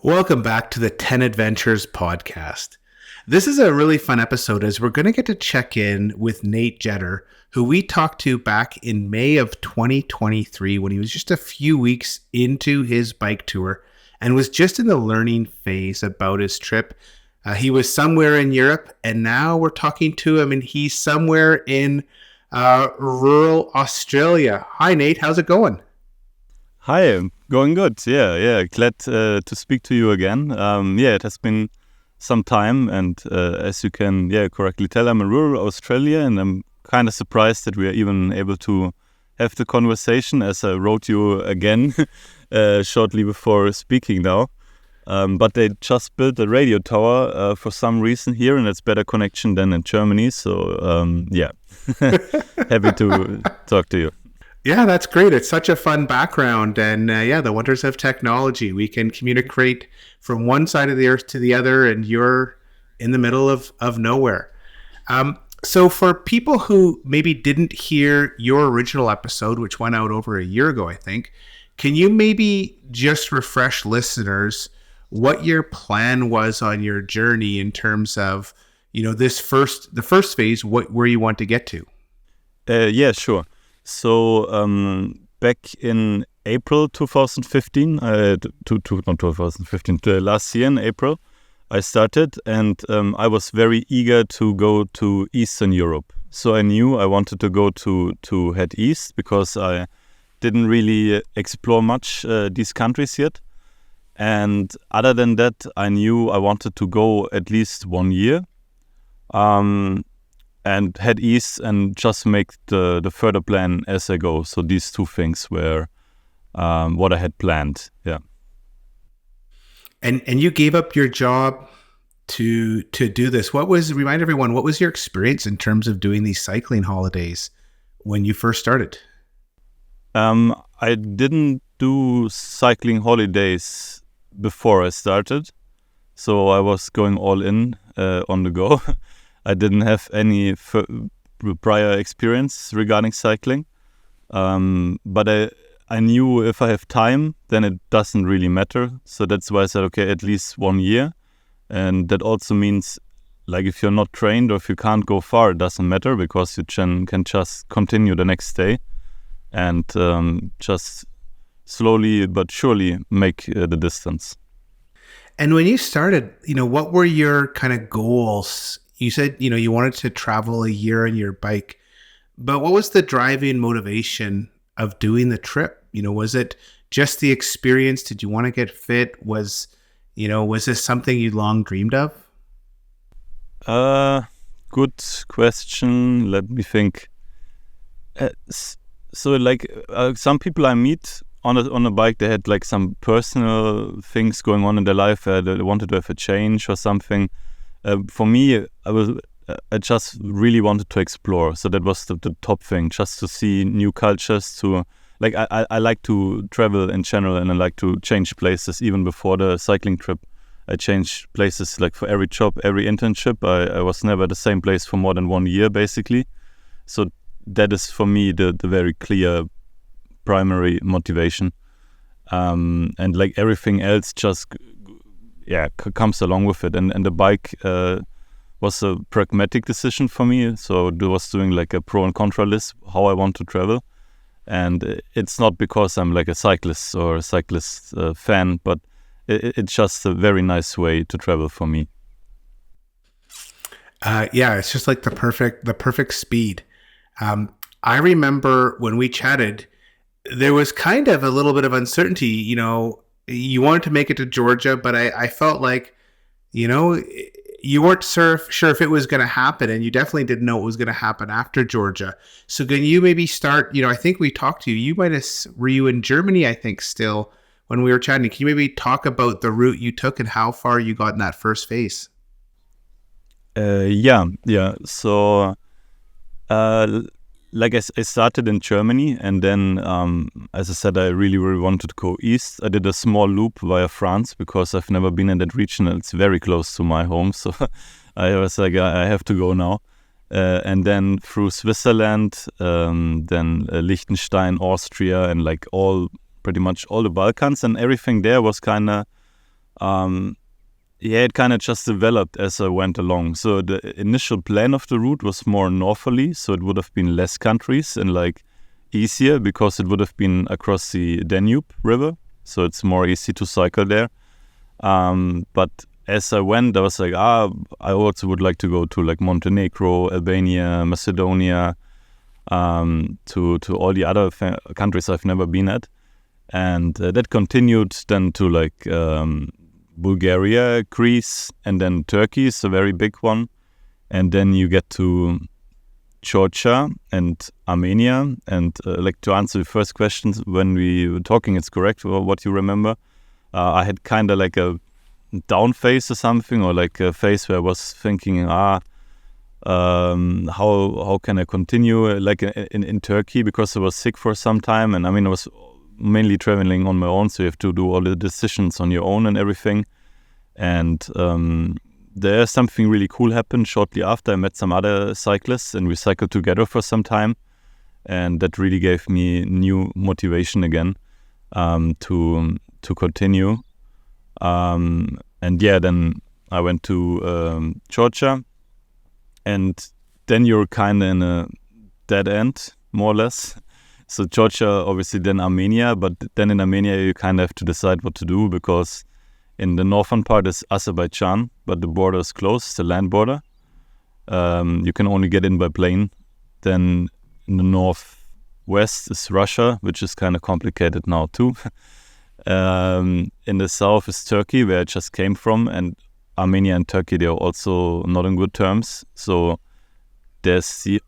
Welcome back to the 10 Adventures podcast. This is a really fun episode as we're going to get to check in with Nate Jetter, who we talked to back in May of 2023 when he was just a few weeks into his bike tour and was just in the learning phase about his trip. He was somewhere in Europe, and now we're talking to him, and he's somewhere in rural Australia. Hi, Nate. How's it going? Hi, going good. Yeah. Glad to speak to you again. It has been some time, and as you can correctly tell, I'm in rural Australia, and I'm kind of surprised that we are even able to have the conversation as I wrote you again shortly before speaking now. But they just built a radio tower for some reason here, and it's better connection than in Germany. So happy to talk to you. Yeah, that's great. It's such a fun background. And the wonders of technology. We can communicate from one side of the earth to the other, and you're in the middle of nowhere. So for people who maybe didn't hear your original episode, which went out over a year ago, I think, can you maybe just refresh listeners what your plan was on your journey in terms of, the first phase, where you want to get to? Sure. So back in April 2015, not 2015, last year in April, I started, and I was very eager to go to Eastern Europe. So I knew I wanted to go to head east because I didn't really explore much these countries yet. And other than that, I knew I wanted to go at least 1 year. And head east and just make the further plan as I go. So these two things were what I had planned. Yeah. And you gave up your job to do this. Remind everyone, what was your experience in terms of doing these cycling holidays when you first started? I didn't do cycling holidays before I started. So I was going all in on the go. I didn't have any prior experience regarding cycling, but I knew if I have time, then it doesn't really matter. So that's why I said, okay, at least 1 year. And that also means, like, if you're not trained or if you can't go far, it doesn't matter because you can just continue the next day and just slowly but surely make the distance. And when you started, what were your kind of goals? You said, you wanted to travel a year on your bike, but what was the driving motivation of doing the trip? Was it just the experience? Did you want to get fit? Was this something you long dreamed of? Good question. Let me think. Some people I meet on a bike, they had like some personal things going on in their life. They wanted to have a change or something. For me, I just really wanted to explore. So that was the top thing, just to see new cultures. I like to travel in general, and I like to change places. Even before the cycling trip, I changed places. Like for every job, every internship, I was never the same place for more than 1 year, basically. So that is for me the very clear primary motivation. And like everything else just comes along with it. And the bike was a pragmatic decision for me. So I was doing like a pro and contra list, how I want to travel. And it's not because I'm like a cyclist or a cyclist fan, but it's just a very nice way to travel for me. It's just like the perfect speed. I remember when we chatted, there was kind of a little bit of uncertainty. You wanted to make it to Georgia, but I felt like, you weren't sure if it was going to happen, and you definitely didn't know what was going to happen after Georgia. So can you maybe start, I think we talked to you, were you in Germany, I think, still, when we were chatting? Can you maybe talk about the route you took and how far you got in that first phase? So, I started in Germany, and then, as I said, I really, really wanted to go east. I did a small loop via France because I've never been in that region, and it's very close to my home. So I was like, I have to go now. And then through Switzerland, then Liechtenstein, Austria, and like pretty much all the Balkans, and everything there was kind of Yeah, it kind of just developed as I went along. So the initial plan of the route was more northerly, so it would have been less countries and like easier because it would have been across the Danube River, so it's more easy to cycle there. But as I went, I was like, I also would like to go to like Montenegro, Albania, Macedonia, to all the other countries I've never been at. And that continued then to like Bulgaria, Greece, and then Turkey is a very big one. And then you get to Georgia and Armenia. And like to answer the first questions when we were talking, it's correct what you remember. I had kind of like a down phase or something, or like a phase where I was thinking, how can I continue like in Turkey, because I was sick for some time. And I mean, I was mainly traveling on my own, so you have to do all the decisions on your own and everything. And there's something really cool happened shortly after. I met some other cyclists and we cycled together for some time, and that really gave me new motivation again to continue. And yeah, then I went to Georgia, and then you're kind of in a dead end, more or less. So Georgia, obviously, then Armenia, but then in Armenia you kind of have to decide what to do, because in the northern part is Azerbaijan, but the border is closed, the land border. You can only get in by plane. Then in the northwest is Russia, which is kind of complicated now too. In the south is Turkey, where I just came from, and Armenia and Turkey, they are also not on good terms. So there's the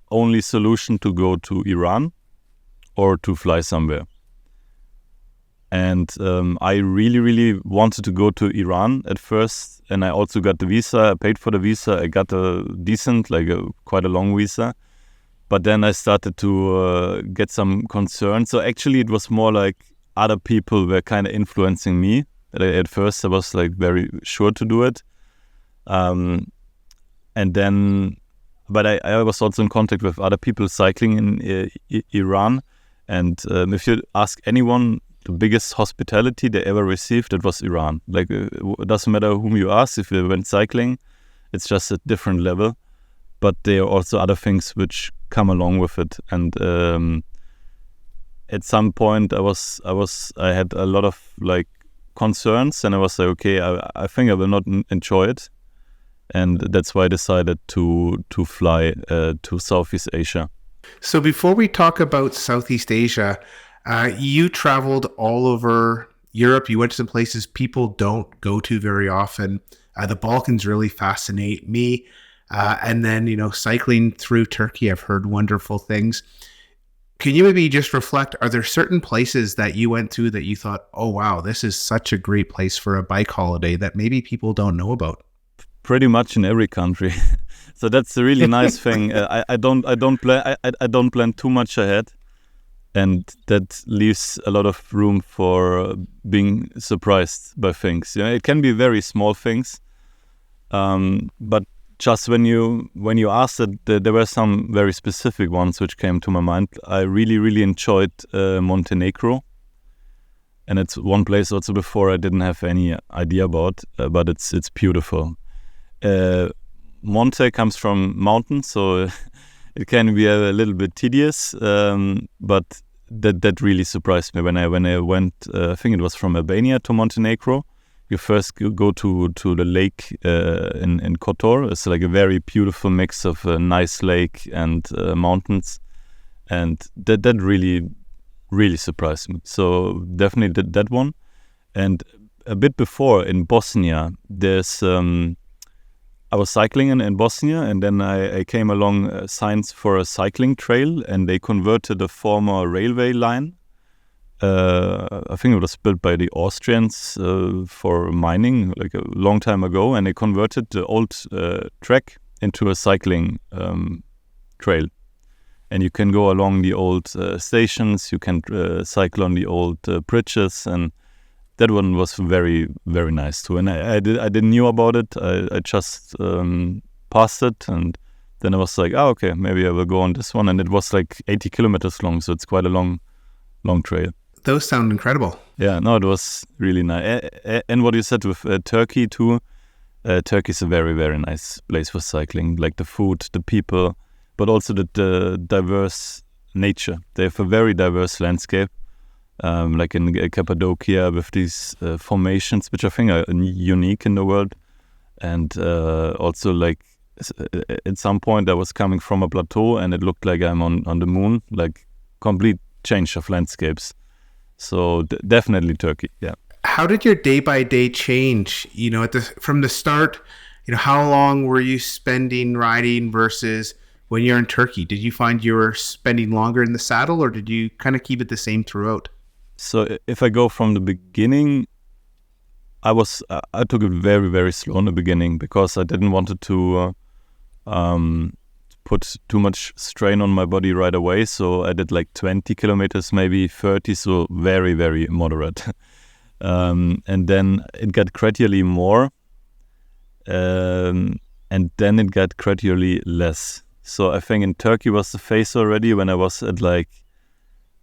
only solution to go to Iran or to fly somewhere. And I really, really wanted to go to Iran at first, and I also got the visa. I paid for the visa. I got a decent, quite a long visa. But then I started to get some concerns. So actually it was more like other people were kind of influencing me. At first I was like very sure to do it. And then, but I was also in contact with other people cycling in Iran. And if you ask anyone, the biggest hospitality they ever received, it was Iran. Like, it doesn't matter whom you ask, if you went cycling, it's just a different level. But there are also other things which come along with it. And at some point, I had a lot of like concerns, and I was like, okay, I think I will not enjoy it. And that's why I decided to fly to Southeast Asia. So before we talk about Southeast Asia, you traveled all over Europe. You went to some places people don't go to very often. The Balkans really fascinate me. And then, cycling through Turkey, I've heard wonderful things. Can you maybe just reflect, are there certain places that you went to that you thought, oh, wow, this is such a great place for a bike holiday that maybe people don't know about? Pretty much in every country. So that's a really nice thing. I don't plan too much ahead. And that leaves a lot of room for being surprised by things. It can be very small things, but just when you asked it, there were some very specific ones which came to my mind. I really, really enjoyed Montenegro, and it's one place also before I didn't have any idea about, but it's beautiful. Monte comes from mountain, so it can be a little bit tedious, but that really surprised me when I went. I think it was from Albania to Montenegro. You first go to the lake in Kotor. It's like a very beautiful mix of a nice lake and mountains, and that really, really surprised me. So definitely did that one. And a bit before in Bosnia, there's I was cycling in Bosnia, and then I came along signs for a cycling trail, and they converted a former railway line. I think it was built by the Austrians for mining, like a long time ago, and they converted the old track into a cycling trail. And you can go along the old stations, you can cycle on the old bridges, and that one was very, very nice too. And I didn't knew about it. I just passed it, and then I was like, okay, maybe I will go on this one. And it was like 80 kilometers long, so it's quite a long trail. Those sound incredible. Yeah, no, it was really nice. And what you said with Turkey too, Turkey is a very, very nice place for cycling. Like the food, the people, but also the diverse nature. They have a very diverse landscape, like in Cappadocia with these formations, which I think are unique in the world. And also like at some point I was coming from a plateau and it looked like I'm on the moon, like complete change of landscapes. So definitely Turkey, yeah. How did your day by day change? From the start, how long were you spending riding versus when you're in Turkey? Did you find you were spending longer in the saddle, or did you kind of keep it the same throughout? So if I go from the beginning, I took it very, very slow in the beginning because I didn't want it to put too much strain on my body right away. So I did like 20 kilometers, maybe 30, so very, very moderate. And then it got gradually more, and then it got gradually less. So I think in Turkey was the phase already when I was at like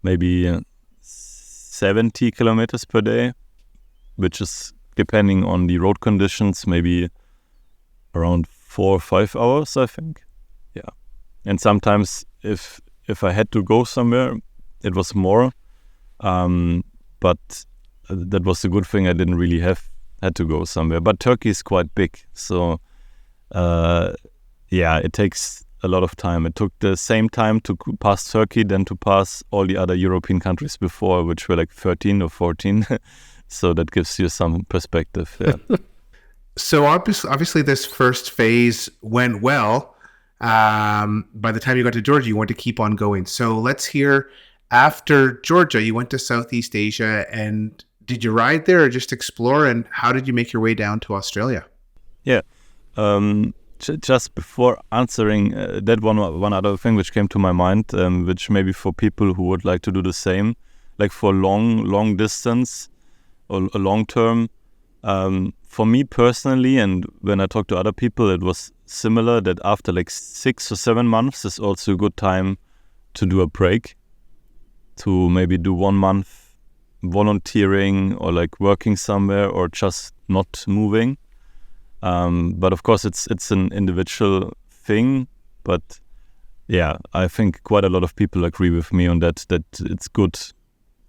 maybe 70 kilometers per day, which is depending on the road conditions, maybe around 4 or 5 hours, I think. Yeah. And sometimes if I had to go somewhere, it was more. But that was the good thing. I didn't really had to go somewhere. But Turkey is quite big. So, it takes a lot of time. It took the same time to pass Turkey than to pass all the other European countries before, which were like 13 or 14. So that gives you some perspective. Yeah. So obviously this first phase went well. By the time you got to Georgia, you wanted to keep on going. So let's hear, after Georgia, you went to Southeast Asia, and did you ride there or just explore? And how did you make your way down to Australia? Yeah. Just before answering that, one other thing which came to my mind, which maybe for people who would like to do the same, like for long distance or a long term, for me personally, and when I talk to other people, it was similar, that after like 6 or 7 months is also a good time to do a break, to maybe do 1 month volunteering or like working somewhere or just not moving. But of course it's an individual thing, but yeah, I think quite a lot of people agree with me on that it's good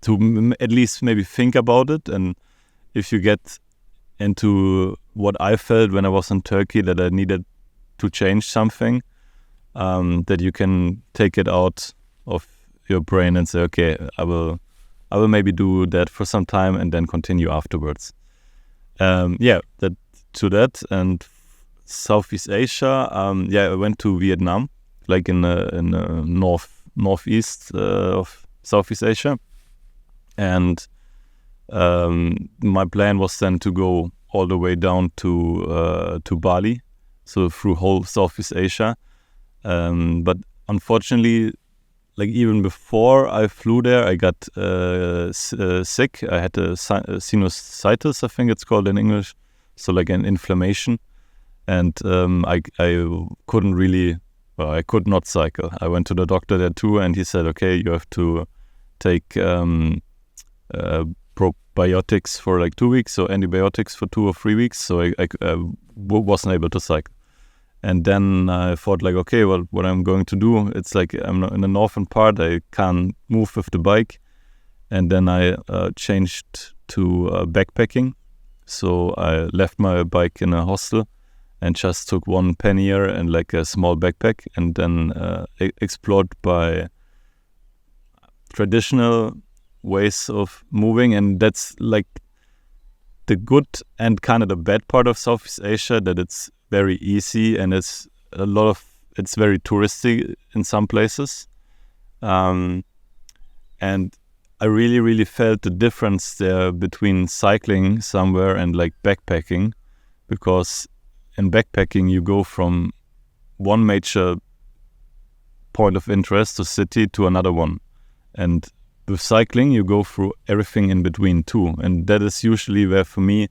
to at least maybe think about it. And if you get into what I felt when I was in Turkey, that I needed to change something, that you can take it out of your brain and say, okay, I will maybe do that for some time and then continue afterwards. That and Southeast Asia. I went to Vietnam, like in the northeast of Southeast Asia, and my plan was then to go all the way down to Bali, so through whole Southeast Asia. But unfortunately, like even before I flew there, I got sick. I had a sinusitis, I think it's called in English, so like an inflammation, and I couldn't really. Well, I could not cycle. I went to the doctor there too, and he said, "Okay, you have to take probiotics for like 2 weeks, so antibiotics for 2 or 3 weeks." So I wasn't able to cycle. And then I thought like, okay, well, what I'm going to do, it's like I'm in the northern part, I can't move with the bike. And then I changed to backpacking. So I left my bike in a hostel and just took one pannier and like a small backpack, and then explored by traditional ways of moving. And that's like the good and kind of the bad part of Southeast Asia, that it's very easy and it's very touristy in some places. And I really, really felt the difference there between cycling somewhere and like backpacking, because in backpacking you go from one major point of interest or city to another one, and with cycling you go through everything in between too, and that is usually where for me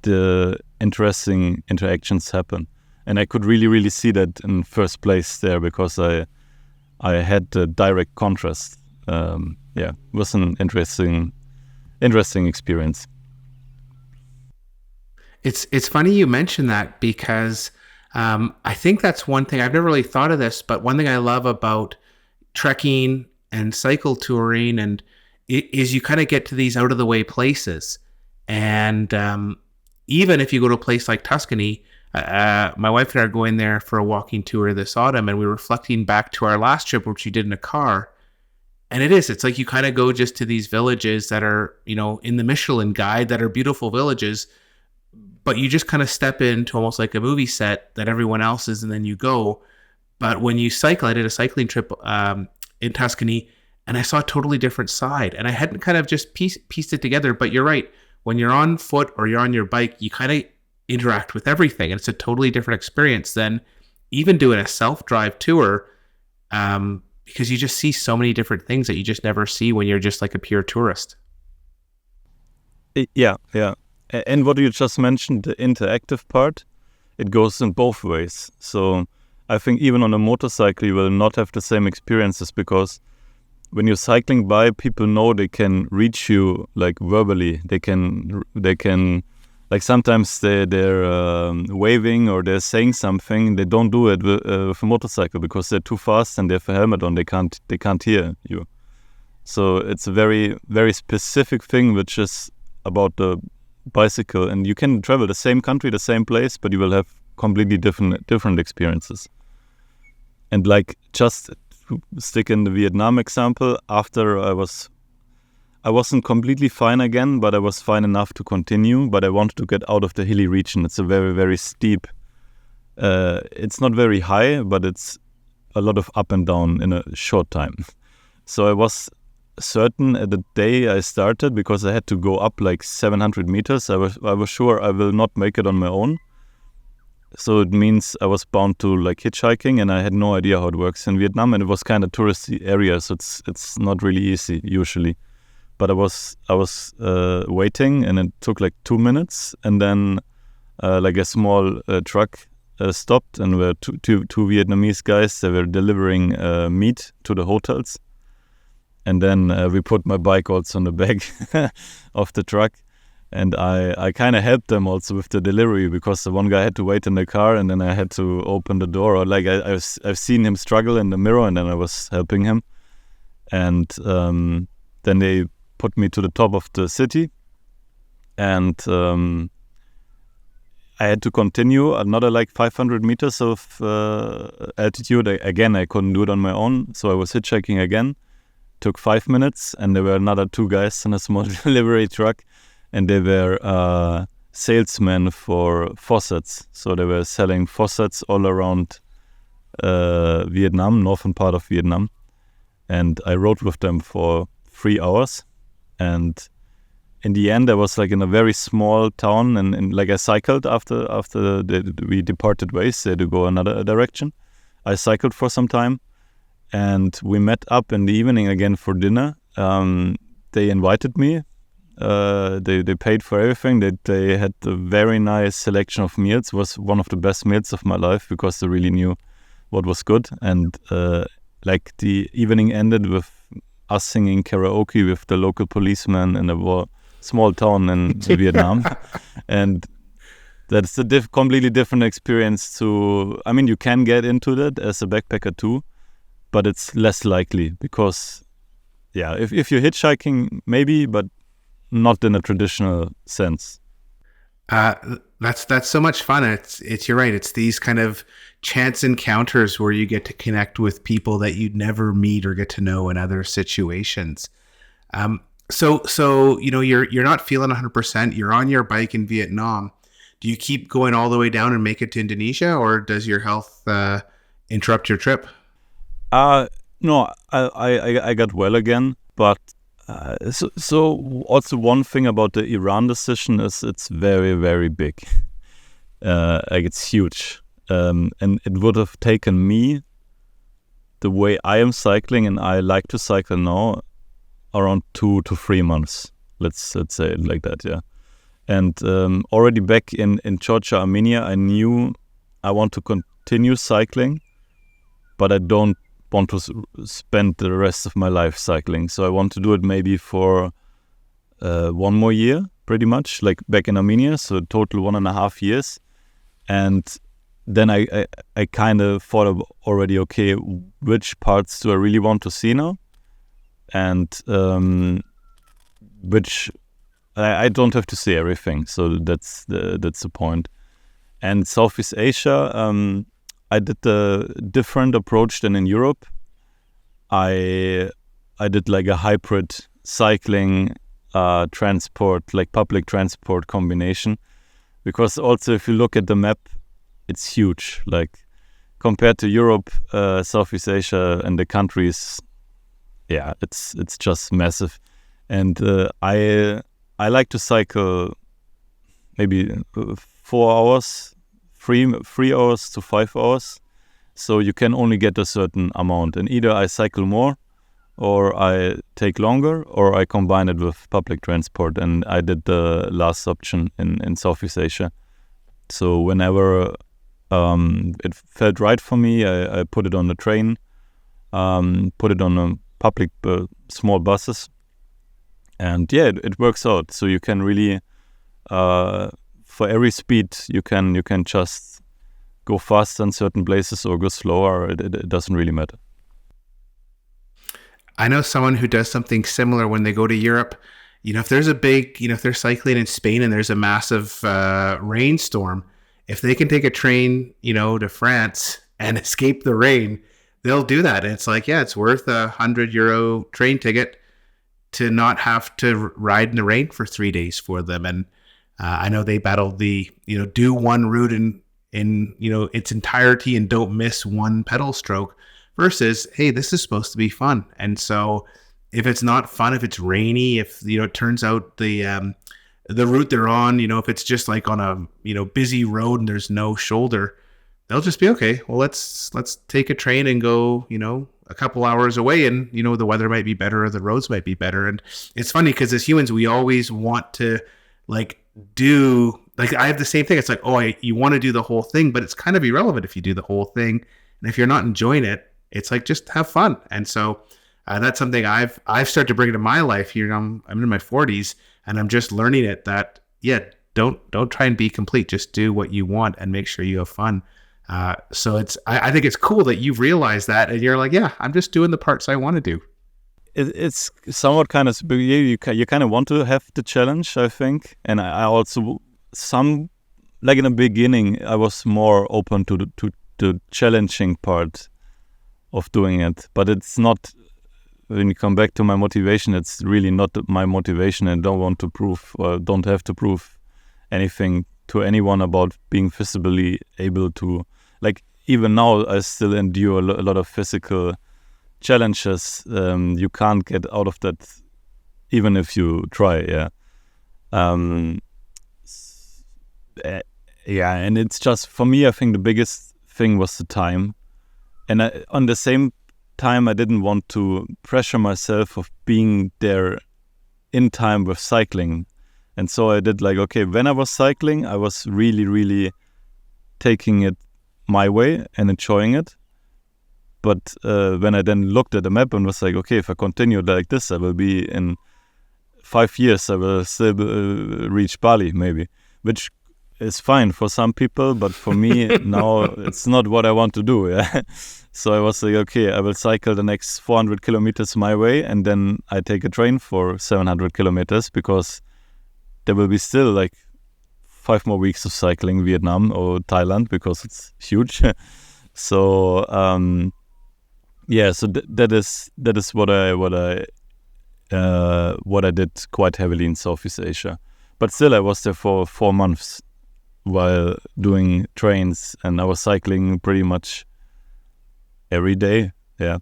the interesting interactions happen. And I could really, really see that in first place there, because I had the direct contrast. It was an interesting interesting experience. It's funny you mention that because I think that's one thing I've never really thought of this, but one thing I love about trekking and cycle touring and is you kind of get to these out of the way places, and even if you go to a place like Tuscany, my wife and I are going there for a walking tour this autumn, and we were reflecting back to our last trip, which we did in a car. And it's like you kind of go just to these villages that are, in the Michelin guide that are beautiful villages, but you just kind of step into almost like a movie set that everyone else is, and then you go. But when you cycle, I did a cycling trip in Tuscany, and I saw a totally different side. And I hadn't kind of just pieced it together, but you're right. When you're on foot or you're on your bike, you kind of interact with everything. And it's a totally different experience than even doing a self-drive tour, because you just see so many different things that you just never see when you're just like a pure tourist. Yeah. And what you just mentioned, the interactive part, it goes in both ways. So I think even on a motorcycle, you will not have the same experiences, because when you're cycling by, people know they can reach you like verbally. They can like sometimes they're waving or they're saying something. They don't do it with a motorcycle because they're too fast and they have a helmet on. They can't hear you. So it's a very, very specific thing, which is about the bicycle. And you can travel the same country, the same place, but you will have completely different experiences. And like just to stick in the Vietnam example, after I wasn't completely fine again, but I was fine enough to continue, but I wanted to get out of the hilly region. It's a very, very steep. It's not very high, but it's a lot of up and down in a short time. So I was certain at the day I started, because I had to go up like 700 meters. I was sure I will not make it on my own. So it means I was bound to like hitchhiking, and I had no idea how it works in Vietnam, and it was kind of touristy area, so it's not really easy usually. But I was waiting, and it took like 2 minutes, and then like a small truck stopped, and were two Vietnamese guys. They were delivering meat to the hotels, and then we put my bike also on the back of the truck. And I kind of helped them also with the delivery, because the one guy had to wait in the car, and then I had to open the door. Or like I've seen him struggle in the mirror, and then I was helping him. And then they put me to the top of the city, and I had to continue another like 500 meters of altitude. Again, I couldn't do it on my own, so I was hitchhiking again. Took 5 minutes, and there were another two guys in a small delivery truck. And they were salesmen for faucets. So they were selling faucets all around Vietnam, northern part of Vietnam. And I rode with them for 3 hours. And in the end, I was like in a very small town. And like I cycled after we departed ways. They had to go another direction. I cycled for some time. And we met up in the evening again for dinner. They invited me. They paid for everything. They had a very nice selection of meals. It was one of the best meals of my life, because they really knew what was good. And like the evening ended with us singing karaoke with the local policeman in a small town in Vietnam. And that's a completely different experience to... I mean, you can get into that as a backpacker too, but it's less likely, because if you're hitchhiking, maybe, but not in a traditional sense. That's so much fun. It's you're right. It's these kind of chance encounters where you get to connect with people that you'd never meet or get to know in other situations. So you're not feeling 100%. You're on your bike in Vietnam. Do you keep going all the way down and make it to Indonesia, or does your health interrupt your trip? No, I got well again, but. So also one thing about the Iran decision is it's very, very big. Like it's huge. And it would have taken me, the way I am cycling and I like to cycle now, around 2 to 3 months. Let's say it like that, yeah. And already back in Georgia, Armenia, I knew I want to continue cycling, but I don't want to spend the rest of my life cycling. So I want to do it maybe for one more year, pretty much, like back in Armenia, so total 1.5 years. And then I kind of thought of already, okay, which parts do I really want to see now? And which I don't have to see everything, so that's the point. And Southeast Asia, I did a different approach than in Europe. I did like a hybrid cycling, transport, like public transport combination, because also if you look at the map, it's huge. Like compared to Europe, Southeast Asia and the countries, yeah, it's just massive. And I like to cycle maybe 4 hours, 3 hours to 5 hours. So you can only get a certain amount, and either I cycle more, or I take longer, or I combine it with public transport. And I did the last option in Southeast Asia. So whenever it felt right for me, I put it on the train, put it on a public small buses, and yeah, it works out. So you can really, for every speed, you can just go faster in certain places or go slower. It doesn't really matter. I know someone who does something similar when they go to Europe. If there's a big, if they're cycling in Spain and there's a massive rainstorm, if they can take a train, to France and escape the rain, they'll do that. And it's like, yeah, it's worth €100 train ticket to not have to ride in the rain for 3 days for them. And I know they battled the, do one route in its entirety and don't miss one pedal stroke, versus, hey, this is supposed to be fun. And so if it's not fun, if it's rainy, if, it turns out the route they're on, if it's just like on a, busy road and there's no shoulder, they'll just be, okay, well, let's take a train and go, a couple hours away, and, the weather might be better or the roads might be better. And it's funny because as humans, we always want to do, I have the same thing. It's like, you want to do the whole thing, but it's kind of irrelevant if you do the whole thing. And if you're not enjoying it, it's like, just have fun. And so that's something I've started to bring into my life here. I'm in my 40s, and I'm just learning it that, yeah, don't try and be complete. Just do what you want and make sure you have fun. So I think it's cool that you've realized that, and you're like, yeah, I'm just doing the parts I want to do. It's somewhat kind of, you kind of want to have the challenge, I think. And I also, in the beginning, I was more open to the challenging part of doing it. But it's not, when you come back to my motivation, it's really not my motivation, and don't want to prove, or don't have to prove anything to anyone about being physically able to, even now I still endure a lot of physical challenges. You can't get out of that even if you try. And it's just, for me, I think the biggest thing was the time. And on the same time, I didn't want to pressure myself of being there in time with cycling. And so I did when I was cycling, I was really, really taking it my way and enjoying it. But when I then looked at the map and was like, okay, if I continue like this, I will be in 5 years, I will still reach Bali maybe, which is fine for some people, but for me now it's not what I want to do. Yeah. So I was like, okay, I will cycle the next 400 kilometers my way, and then I take a train for 700 kilometers, because there will be still 5 more weeks of cycling Vietnam or Thailand, because it's huge. So so that is what I did quite heavily in Southeast Asia. But still, I was there for 4 months while doing trains, and I was cycling pretty much every day. Yeah.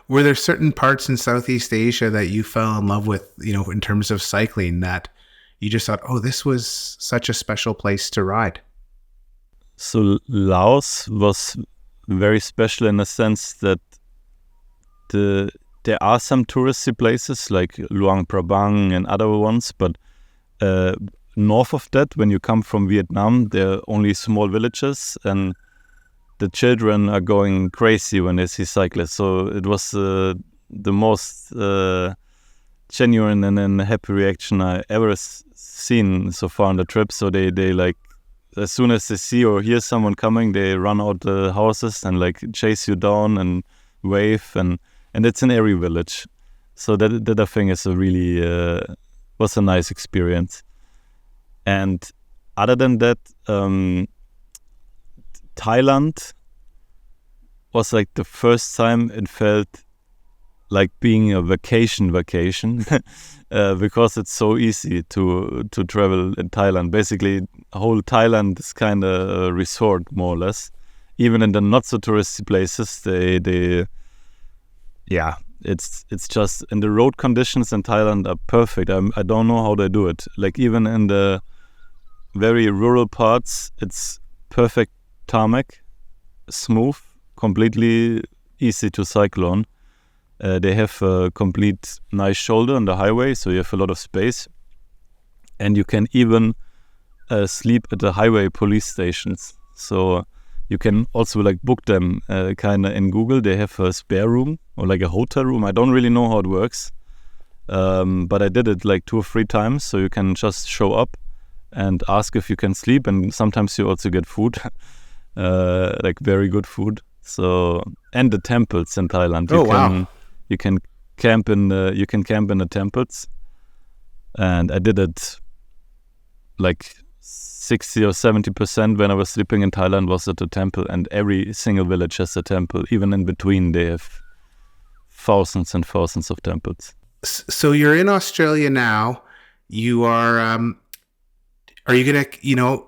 Were there certain parts in Southeast Asia that you fell in love with, in terms of cycling, that you just thought, oh, this was such a special place to ride? So Laos was very special in the sense that there are some touristy places like Luang Prabang and other ones, but north of that, when you come from Vietnam, there are only small villages, and the children are going crazy when they see cyclists. So it was the most genuine and happy reaction I ever seen so far on the trip. So they like, as soon as they see or hear someone coming, they run out the houses and like chase you down and wave, and it's in every village. So that I think is a really was a nice experience. And other than that, Thailand was like the first time it felt like being a vacation because it's so easy to travel in Thailand. Basically, whole Thailand is kind of a resort, more or less. Even in the not so touristy places, it's just, and the road conditions in Thailand are perfect. I don't know how they do it. Like even in the very rural parts, it's perfect tarmac, smooth, completely easy to cycle on. They have a complete nice shoulder on the highway, so you have a lot of space. And you can even sleep at the highway police stations. So you can also like book them kind of in Google. They have a spare room or like a hotel room. I don't really know how it works, but I did it like 2 or 3 times. So you can just show up and ask if you can sleep, and sometimes you also get food, like very good food. So, and the temples in Thailand. You can camp in the temples, and I did it like 60 or 70% when I was sleeping in Thailand was at the temple, and every single village has a temple. Even in between, they have thousands and thousands of temples. So you're in Australia now. You are you gonna,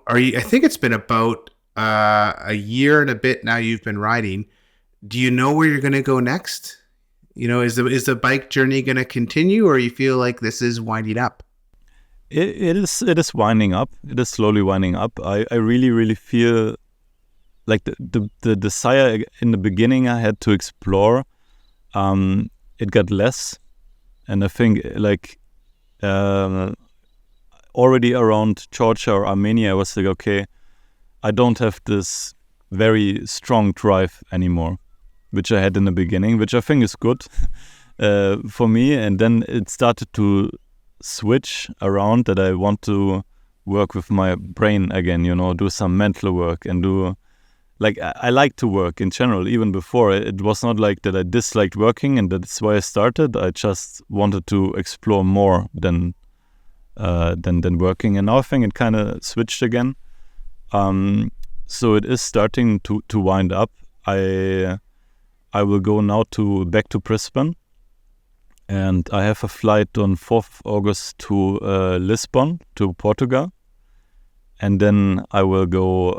I think it's been about a year and a bit now you've been riding. Do you know where you're gonna go next? Is the bike journey gonna continue, or you feel like this is winding up? It is winding up. It is slowly winding up. I really, really feel like the desire in the beginning I had to explore, it got less. And I think like already around Georgia or Armenia, I was like, okay, I don't have this very strong drive anymore, which I had in the beginning, which I think is good for me. And then it started to switch around that I want to work with my brain again, do some mental work and do, like, I like to work in general. Even before, it was not like that I disliked working and that's why I started. I just wanted to explore more than working. And now I think it kind of switched again. So it is starting to wind up. I will go now back to Brisbane, and I have a flight on 4th August to Lisbon, to Portugal, and then I will go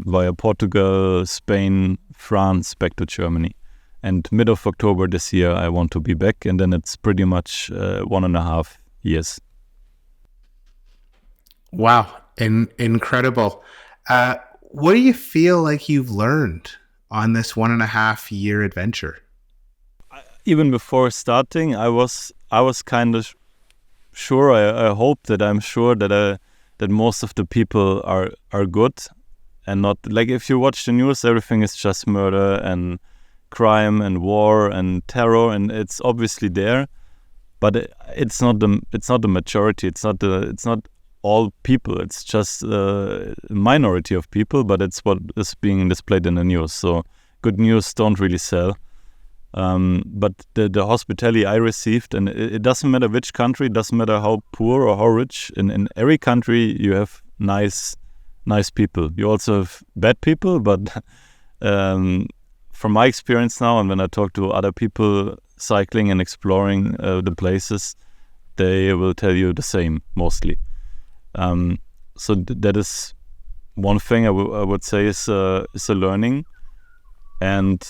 via Portugal, Spain, France, back to Germany. And mid of October this year, I want to be back, and then it's pretty much 1.5 years. Wow, incredible. What do you feel like you've learned on this 1.5 year adventure? Even before starting, I was kind of sure. I hope that I'm sure that most of the people are good, and not like, if you watch the news, everything is just murder and crime and war and terror, and it's obviously there, but it's not the majority. It's not all people. It's just a minority of people, but it's what is being displayed in the news. So good news don't really sell. But the hospitality I received, and it doesn't matter which country, it doesn't matter how poor or how rich. In every country you have nice people. You also have bad people, but from my experience now, and when I talk to other people cycling and exploring the places, they will tell you the same mostly. So that is one thing I would say is a learning. And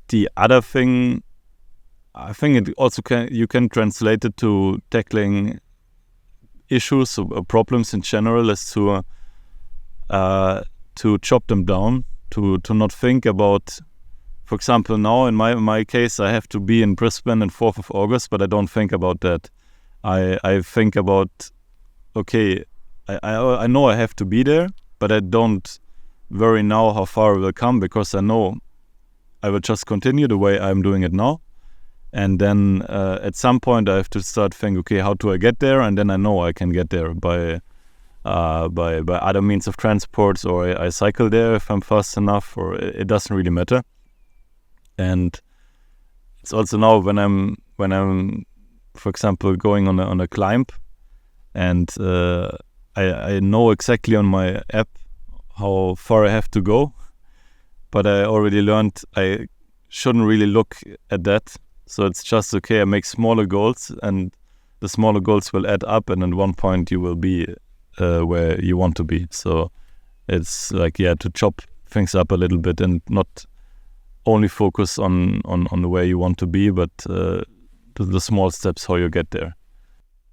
the other thing, I think it also you can translate it to tackling issues or problems in general, as to chop them down, to not think about. For example, now in my case, I have to be in Brisbane on 4th of August, but I don't think about that. I think about, okay, I know I have to be there, but I don't worry now how far I will come, because I know I will just continue the way I'm doing it now. And then at some point I have to start thinking, okay, how do I get there? And then I know I can get there by other means of transport, or I cycle there if I'm fast enough, or it doesn't really matter. And it's also now when I'm for example going on a climb, and I know exactly on my app how far I have to go, but I already learned I shouldn't really look at that. So it's just, okay, I make smaller goals, and the smaller goals will add up, and at one point you will be where you want to be. So it's like, to chop things up a little bit and not only focus on where you want to be, but the small steps how you get there.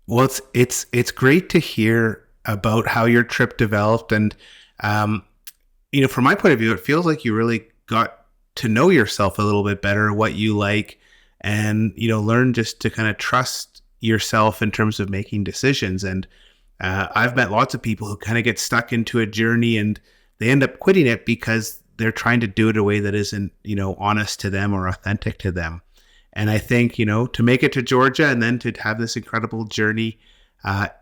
Well, it's great to hear about how your trip developed, and from my point of view, it feels like you really got to know yourself a little bit better, what you like, and learn just to kind of trust yourself in terms of making decisions. And I've met lots of people who kind of get stuck into a journey and they end up quitting it because they're trying to do it a way that isn't honest to them or authentic to them. And I think to make it to Georgia and then to have this incredible journey,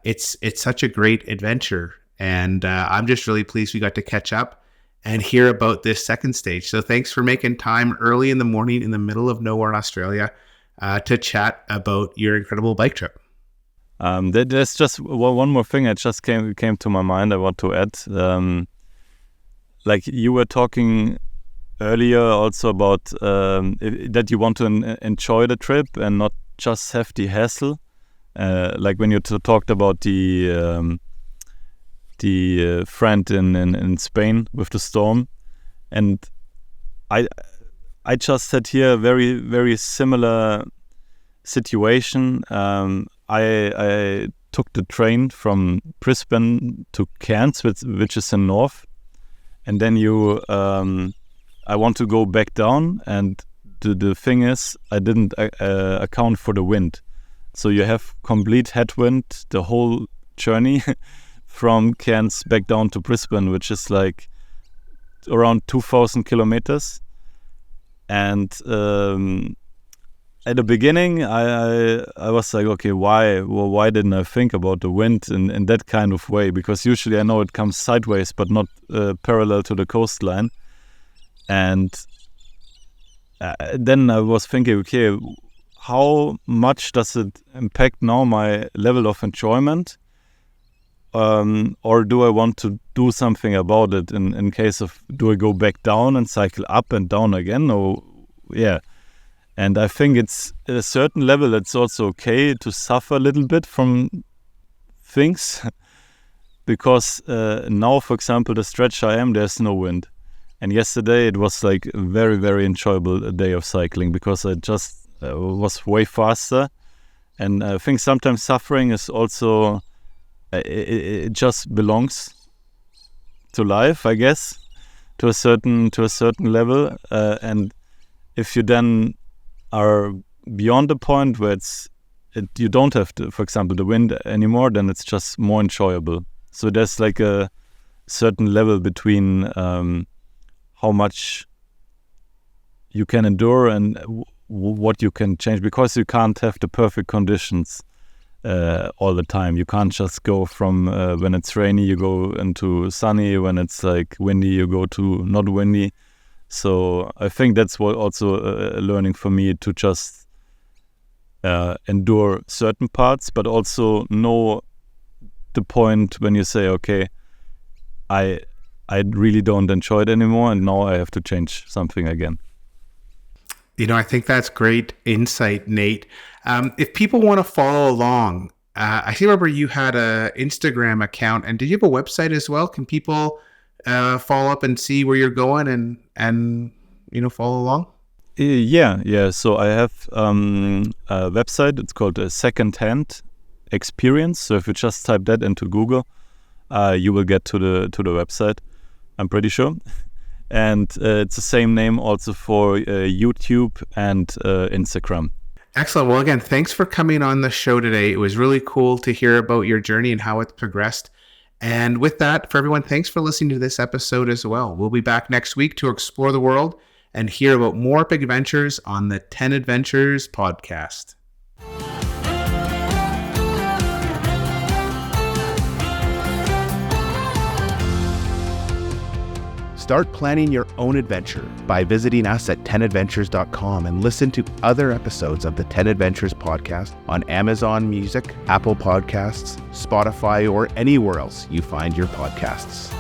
it's such a great adventure. And I'm just really pleased we got to catch up and hear about this second stage. So thanks for making time early in the morning in the middle of nowhere in Australia to chat about your incredible bike trip. There's just one more thing that just came to my mind I want to add. Like you were talking earlier also about that you want to enjoy the trip and not just have the hassle. Like when you talked about the friend in Spain with the storm, and I just had here a very, very similar situation. I took the train from Brisbane to Cairns, which is in north, and then I want to go back down, and the thing is I didn't account for the wind, so you have complete headwind the whole journey from Cairns back down to Brisbane, which is like around 2,000 kilometers. And at the beginning, I was like, okay, why didn't I think about the wind in that kind of way? Because usually I know it comes sideways, but not parallel to the coastline. And then I was thinking, okay, how much does it impact now my level of enjoyment? Or do I want to do something about it in case of, do I go back down and cycle up and down again? And I think it's at a certain level, it's also okay to suffer a little bit from things because now, for example, the stretch I am, there's no wind. And yesterday it was like a very, very enjoyable day of cycling because I just was way faster. And I think sometimes suffering is also... It just belongs to life, I guess, to a certain level. And if you then are beyond the point where you don't have to, for example, the wind anymore, then it's just more enjoyable. So there's like a certain level between how much you can endure and what you can change, because you can't have the perfect conditions all the time. You can't just go from when it's rainy you go into sunny, when it's like windy you go to not windy. So I think that's what also a learning for me, to just endure certain parts, but also know the point when you say, okay, I really don't enjoy it anymore and now I have to change something again. I think that's great insight, Nate. If people want to follow along, I see, remember you had a Instagram account, and did you have a website as well? Can people follow up and see where you're going and follow along? Yeah. So I have a website. It's called Secondhand Experience. So if you just type that into Google, you will get to the website, I'm pretty sure. And it's the same name also for YouTube and Instagram. Excellent. Well, again, thanks for coming on the show today. It was really cool to hear about your journey and how it's progressed. And with that, for everyone, thanks for listening to this episode as well. We'll be back next week to explore the world and hear about more epic adventures on the 10 Adventures podcast. Start planning your own adventure by visiting us at 10adventures.com and listen to other episodes of the 10 Adventures podcast on Amazon Music, Apple Podcasts, Spotify, or anywhere else you find your podcasts.